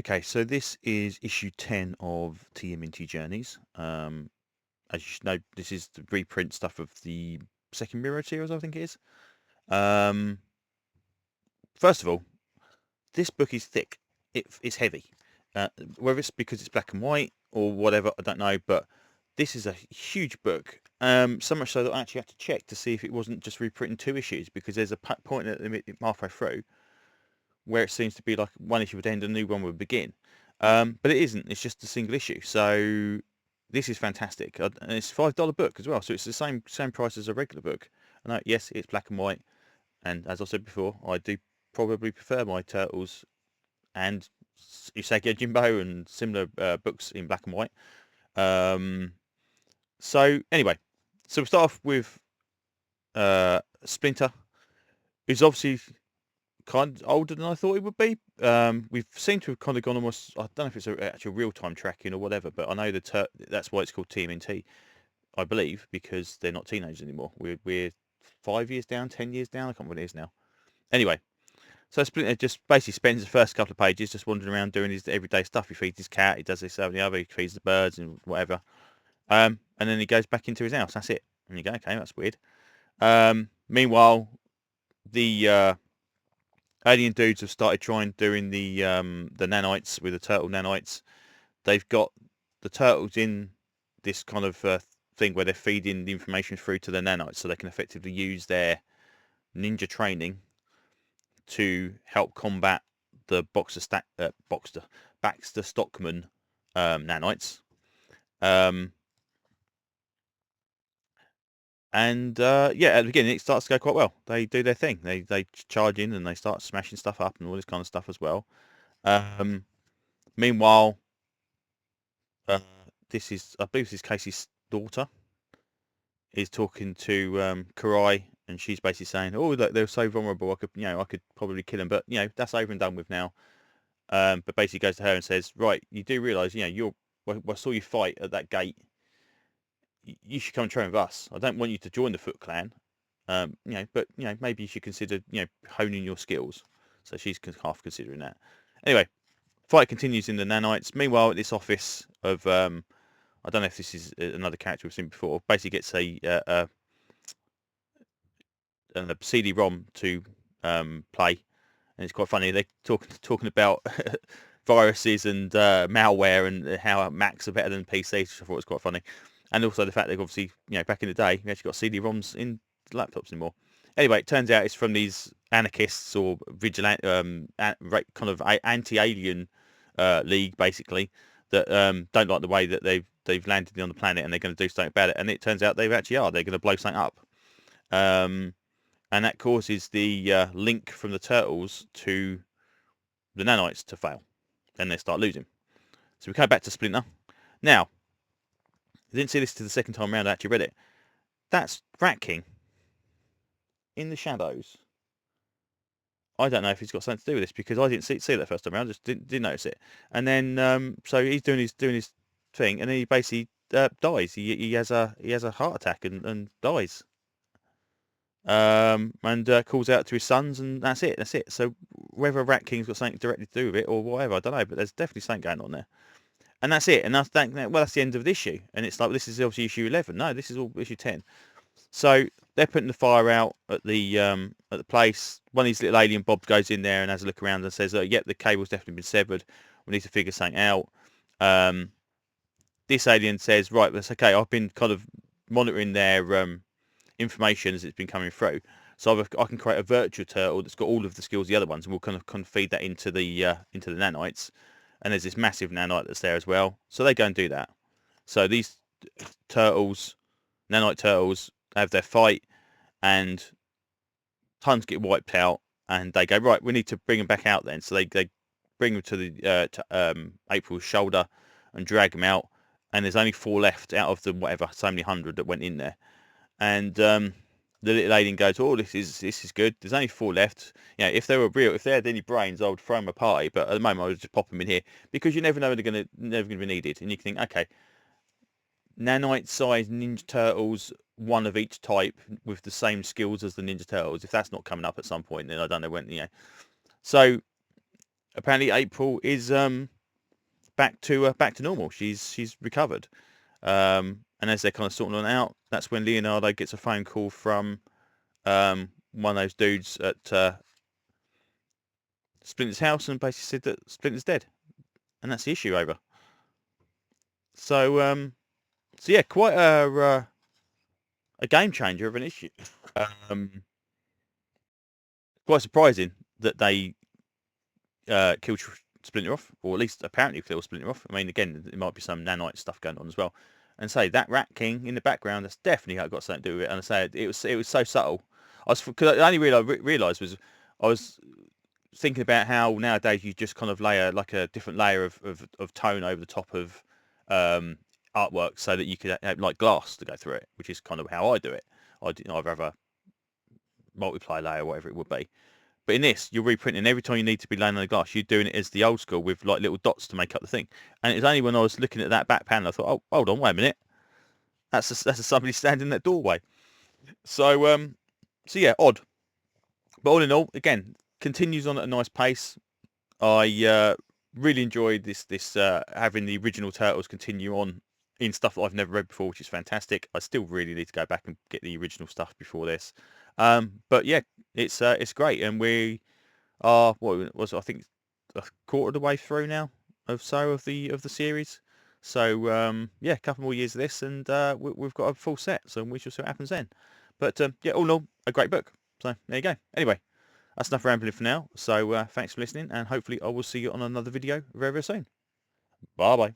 Okay, so this is issue 10 of TMNT Journeys. As you should know, this is the reprint stuff of the second Mirror series, I think it is. First of all, this book is thick. It's heavy. Whether it's because it's black and white or whatever, I don't know, but this is a huge book. So much so that I actually had to check to see if it wasn't just reprinting 2 issues, because there's a point at the halfway through where it seems to be like one issue would end and a new one would begin. But it isn't. It's just a single issue. So this is fantastic. And it's $5 book as well. So it's the same price as a regular book. And yes, it's black and white. And as I said before, I do probably prefer my Turtles and Usagi Jimbo and similar books in black and white. So anyway, so we'll start off with Splinter, who's obviously kind of older than I thought it would be. We've seemed to have kind of gone almost, I don't know if it's actual real-time tracking or whatever, but I know that's why it's called TMNT, I believe, because they're not teenagers anymore. We're 5 years down, 10 years down, I can't remember what it is now. Anyway, so Splinter just basically spends the first couple of pages just wandering around doing his everyday stuff. He feeds his cat, he does this, that, and the other, he feeds the birds and whatever. And then he goes back into his house, that's it. And you go, okay, that's weird. Meanwhile, the alien dudes have started doing the nanites with the turtle nanites. They've got the turtles in this kind of thing where they're feeding the information through to the nanites, so they can effectively use their ninja training to help combat the Baxter Stockman nanites. And yeah, at the beginning it starts to go quite well. They do their thing. They charge in and they start smashing stuff up and all this kind of stuff as well. Meanwhile, this is, I believe this is Casey's daughter, is talking to Karai, and she's basically saying, "Oh, look, they're so vulnerable. I could probably kill them, but that's over and done with now." But basically goes to her and says, "Right, you do realise, I saw you fight at that gate. You should come and train with us. I don't want you to join the Foot Clan, but maybe you should consider, honing your skills." So she's half considering that. Anyway, fight continues in the nanites. Meanwhile, at this office of, I don't know if this is another character we've seen before, basically gets a CD-ROM to play, and it's quite funny. They're talking about viruses and malware and how Macs are better than PCs, which I thought was quite funny. And also the fact that obviously, back in the day, we actually got CD-ROMs in laptops anymore. Anyway, it turns out it's from these anarchists or vigilant, kind of anti-alien league, basically, that don't like the way that they've landed on the planet, and they're going to do something about it. And it turns out they actually are. They're going to blow something up. And that causes the link from the Turtles to the nanites to fail, and they start losing. So we go back to Splinter. Now, I didn't see this till the second time around I actually read it. That's Rat King in the shadows. I don't know if he's got something to do with this, because I didn't see it that first time around. I just didn't notice it. And then so he's doing his thing, and then he basically dies. He has a heart attack and dies. And calls out to his sons, and that's it. So whether Rat King's got something directly to do with it or whatever, I don't know. But there's definitely something going on there. And that's it. And that's the end of the issue. And it's like, this is obviously issue 11. No, this is all issue 10. So they're putting the fire out at the place. One of these little alien Bobs goes in there and has a look around and says, "Yep, the cable's definitely been severed. We need to figure something out." This alien says, "Right, that's okay. I've been kind of monitoring their information as it's been coming through. So I can create a virtual turtle that's got all of the skills of the other ones, and we'll kind of feed that into the nanites. And there's this massive nanite that's there as well. So they go and do that. So these nanite turtles, have their fight, and tons get wiped out. And they go, right, we need to bring them back out then. So they bring them to the April's shoulder and drag them out. And there's only 4 left out of the whatever, so many hundred that went in there. And the little alien goes, "Oh, this is good. There's only 4 left. If they were real, if they had any brains, I would throw them a party. But at the moment, I would just pop them in here, because you never know when they're never going to be needed." And you can think, okay, nanite-sized Ninja Turtles, one of each type with the same skills as the Ninja Turtles. If that's not coming up at some point, then I don't know when. So apparently, April is back to normal. She's recovered. And as they're kind of sorting it out, that's when Leonardo gets a phone call from one of those dudes at Splinter's house and basically said that Splinter's dead, and that's the issue over. So yeah, quite a game changer of an issue. Um, Quite surprising that they killed Splinter off, or at least apparently killed Splinter off. I mean, again, there might be some nanite stuff going on as well. And say that Rat King in the background, that's definitely got something to do with it. And I say it was so subtle. Because I only realised was I was thinking about how nowadays you just kind of lay a different layer of tone over the top of artwork so that you could have like glass to go through it, which is kind of how I do it. I'd have a multiply layer, whatever it would be. But in this, you're reprinting every time you need to be laying on the glass. You're doing it as the old school with like little dots to make up the thing. And it was only when I was looking at that back panel I thought, oh, hold on, wait a minute, that's somebody standing in that doorway. So yeah, odd. But all in all, again, continues on at a nice pace. I really enjoyed this having the original Turtles continue on in stuff that I've never read before, which is fantastic. I still really need to go back and get the original stuff before this. But yeah, it's great, and we are what was I think a quarter of the way through now of the series. So yeah, a couple more years of this, and we've got a full set. So we shall see what happens then. But yeah, all in all, a great book. So there you go. Anyway, that's enough rambling for now. So thanks for listening, and hopefully I will see you on another video very, very soon. Bye bye.